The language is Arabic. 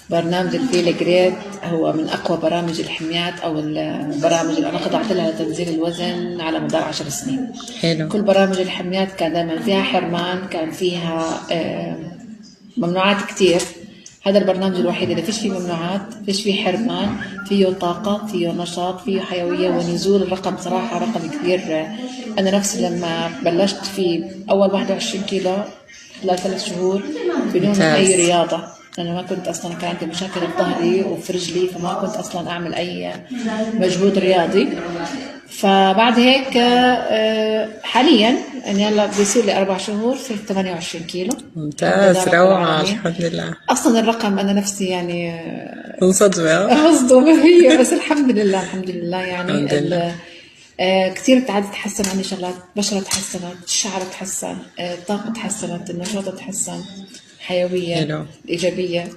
برنامج الفيل جريد هو من أقوى برامج الحميات أو البرامج اللي أنا خضعت لها لتنزيل الوزن على مدار 10 سنين. حلو. كل برامج الحميات كان دائما فيها حرمان، كان فيها ممنوعات كتير. هذا البرنامج الوحيد اللي فيش فيه ممنوعات، فيش فيه حرمان، فيه طاقة، فيه نشاط، فيه حيوية ونزول. الرقم صراحة رقم كبير. أنا نفسي لما بلشت فيه أول 21 كيلو خلال 3 شهور بدون أي رياضة. أنا ما كنت أصلا، كان عندي مشاكل في ظهري وفي رجلي، فما كنت أصلا أعمل أي مجهود رياضي. فبعد هيك حاليا يعني هلا بيصير لي 4 شهور صرت 28 كيلو. ممتاز، روعة، الحمد لله. اصلا الرقم انا نفسي يعني منصدمة. مصدومه هي، بس الحمد لله الحمد لله يعني الحمد لله. كثير تعدت تحسن عندي شغلات، بشرة تحسنت، الشعر تحسن، الطاقة تحسنت، النشاط تحسن، حيوية، حلو. الإيجابية.